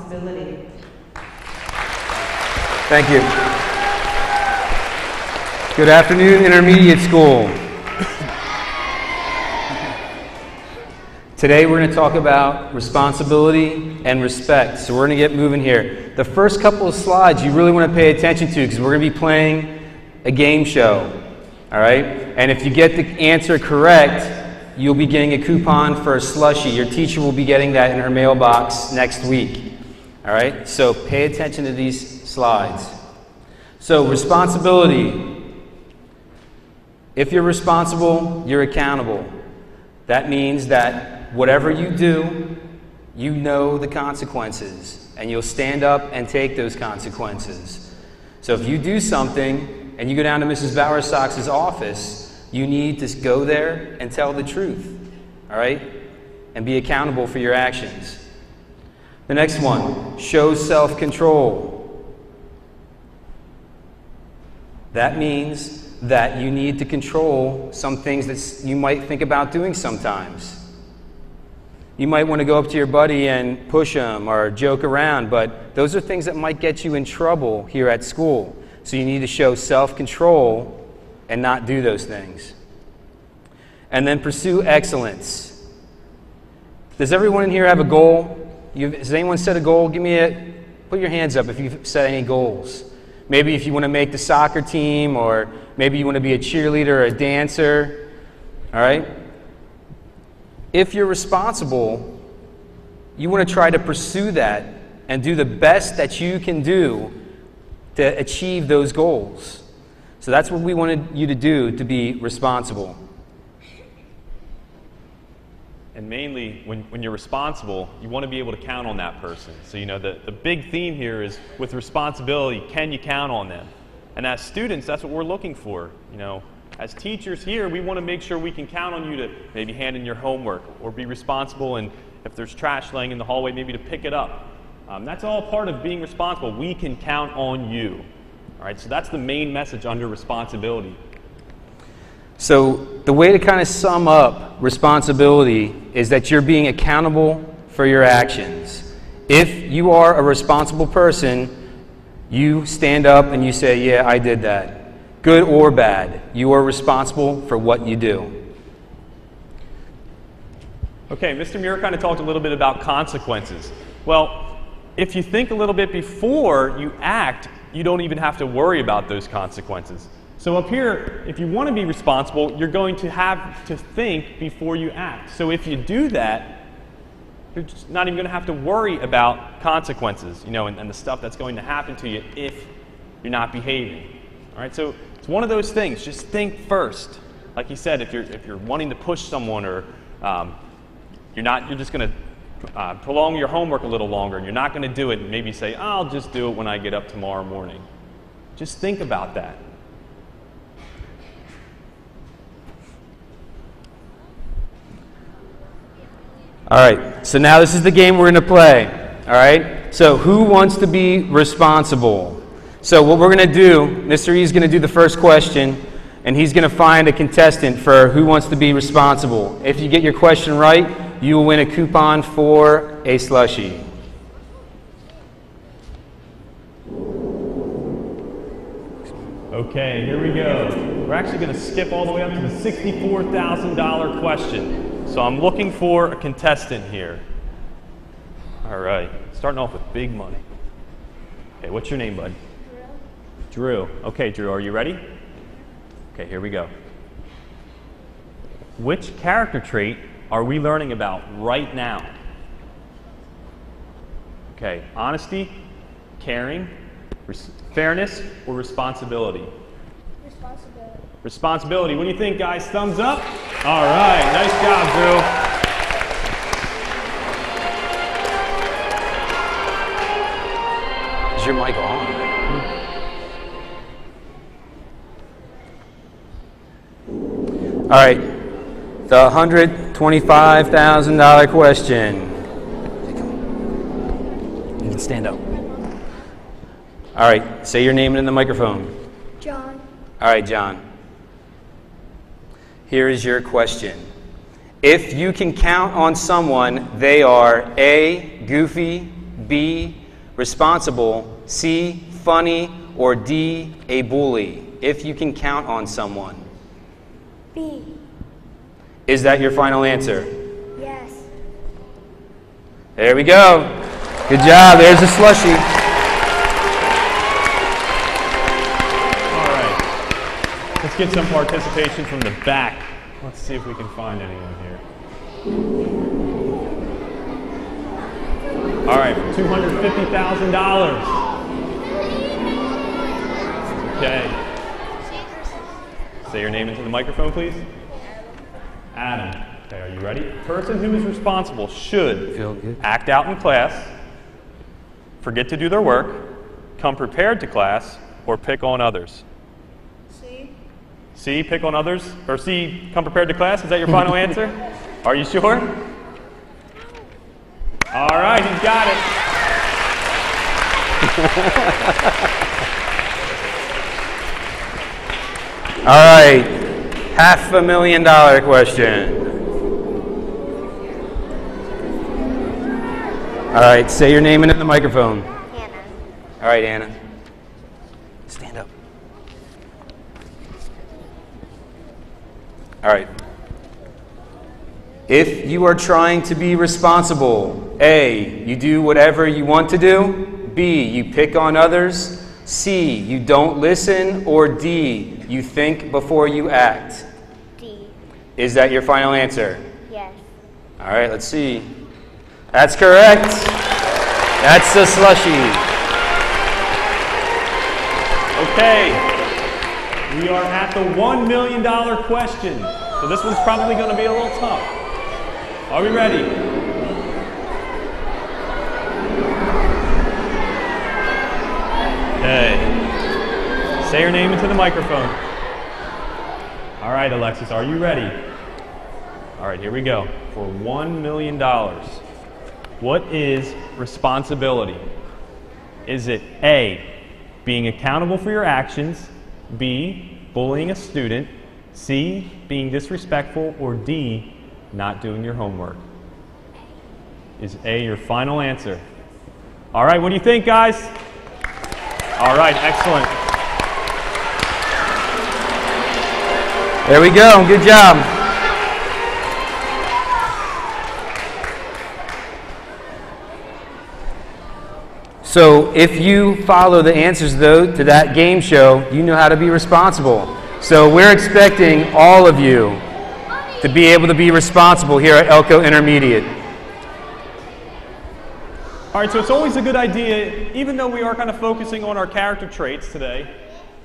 responsibility. Thank you. Good afternoon, Intermediate School. Today we're going to talk about responsibility and respect. So we're going to get moving here. The first couple of slides you really want to pay attention to because we're going to be playing a game show. All right? And if you get the answer correct, you'll be getting a coupon for a slushie. Your teacher will be getting that in her mailbox next week. All right? So pay attention to these slides. So responsibility. If you're responsible, you're accountable. That means that whatever you do, you know the consequences, and you'll stand up and take those consequences. So if you do something and you go down to Mrs. Bowersox's office, you need to go there and tell the truth, all right? And be accountable for your actions. The next one, show self-control. That means that you need to control some things that you might think about doing sometimes. You might want to go up to your buddy and push him or joke around, but those are things that might get you in trouble here at school. So you need to show self-control and not do those things. And then pursue excellence. Does everyone in here have a goal? Has anyone set a goal? Put your hands up if you've set any goals. Maybe if you want to make the soccer team, or maybe you want to be a cheerleader or a dancer, all right? If you're responsible, you want to try to pursue that and do the best that you can do to achieve those goals. So that's what we wanted you to do, to be responsible. And mainly, when you're responsible, you want to be able to count on that person. So, the big theme here is with responsibility, can you count on them? And as students, that's what we're looking for. As teachers here, we want to make sure we can count on you to maybe hand in your homework or be responsible, and if there's trash laying in the hallway, maybe to pick it up. That's all part of being responsible. We can count on you. All right, so that's the main message under responsibility. So the way to kind of sum up responsibility is that you're being accountable for your actions. If you are a responsible person, you stand up and you say, yeah, I did that. Good or bad, you are responsible for what you do. Okay, Mr. Muir kind of talked a little bit about consequences. Well, if you think a little bit before you act, you don't even have to worry about those consequences. So up here, if you want to be responsible, you're going to have to think before you act. So if you do that, you're just not even going to have to worry about consequences, and the stuff that's going to happen to you if you're not behaving. All right, so it's one of those things. Just think first. Like you said, if you're wanting to push someone, or you're just going to prolong your homework a little longer, and you're not going to do it, and maybe say, I'll just do it when I get up tomorrow morning. Just think about that. All right, so now this is the game we're going to play. All right, so who wants to be responsible? So what we're going to do, Mr. E is going to do the first question, and he's going to find a contestant for who wants to be responsible. If you get your question right, you will win a coupon for a slushie. Okay, here we go. We're actually going to skip all the way up to the $64,000 question. So I'm looking for a contestant here. All right, starting off with big money. Okay, what's your name, bud? Drew. Okay, Drew, are you ready? Okay, here we go. Which character trait are we learning about right now? Okay, honesty, caring, fairness, or responsibility? Responsibility. Responsibility. What do you think, guys? Thumbs up? All right, nice job, Drew. Is your mic on? All right, the $125,000 question. You can stand up. All right, say your name in the microphone. John. All right, John. Here is your question. If you can count on someone, they are A, goofy, B, responsible, C, funny, or D, a bully, if you can count on someone? B. Is that your final answer? Yes. There we go. Good job. There's a slushie. All right. Let's get some participation from the back. Let's see if we can find anyone here. All right, $250,000. Okay. Say your name into the microphone, please. Adam. Okay, are you ready? Person who is responsible should act out in class, forget to do their work, come prepared to class, or pick on others. C. C, pick on others? Or C, come prepared to class? Is that your final answer? Are you sure? All right, he's got it. All right, $500,000 question. All right, say your name into the microphone. Hannah. All right, Anna. Stand up. All right. If you are trying to be responsible, A, you do whatever you want to do. B, you pick on others. C, you don't listen. Or D, you think before you act. D. Is that your final answer? Yes. All right, let's see. That's correct. That's the slushie. Okay. We are at the $1 million question. So this one's probably going to be a little tough. Are we ready? Okay. Say your name into the microphone. All right, Alexis, are you ready? All right, here we go. For $1 million. What is responsibility? Is it A, being accountable for your actions, B, bullying a student, C, being disrespectful, or D, not doing your homework? Is A your final answer? All right, what do you think, guys? All right, excellent. There we go. Good job. So if you follow the answers, though, to that game show, you know how to be responsible. So we're expecting all of you to be able to be responsible here at Elko Intermediate. All right, so it's always a good idea, even though we are kind of focusing on our character traits today,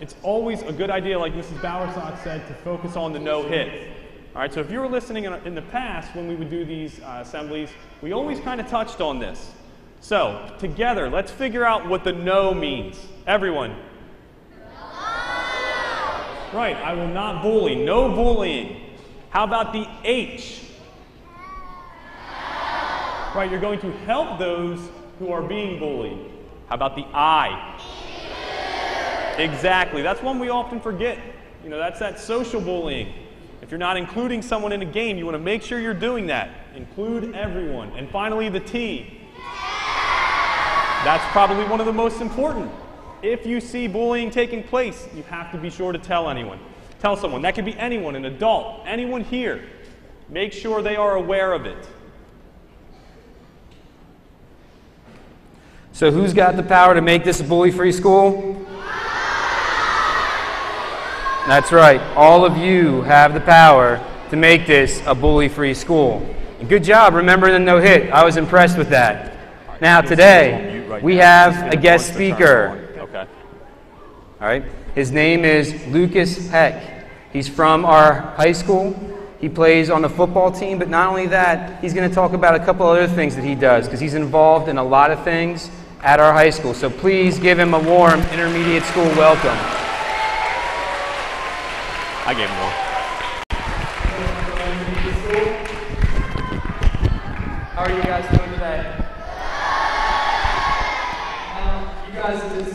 it's always a good idea, like Mrs. Bowersock said, to focus on the no-hit. All right, so if you were listening in the past when we would do these assemblies, we always kind of touched on this. So, together, let's figure out what the no means. Everyone. No. Right, I will not bully. No bullying. How about the H? Right, you're going to help those who are being bullied. How about the I? Exactly. That's one we often forget. You know, that's that social bullying. If you're not including someone in a game, you want to make sure you're doing that. Include everyone. And finally, the T. That's probably one of the most important. If you see bullying taking place, you have to be sure to tell anyone. Tell someone. That could be anyone, an adult, anyone here. Make sure they are aware of it. So who's got the power to make this a bully-free school? That's right. All of you have the power to make this a bully-free school. And good job remembering the no-hit. I was impressed with that. Now today, we have a guest speaker. Okay. All right. His name is Lucas Heck. He's from our high school. He plays on the football team, but not only that, he's going to talk about a couple other things that he does because he's involved in a lot of things at our high school. So please give him a warm intermediate school welcome. I gave him one. How are you guys doing today? You guys did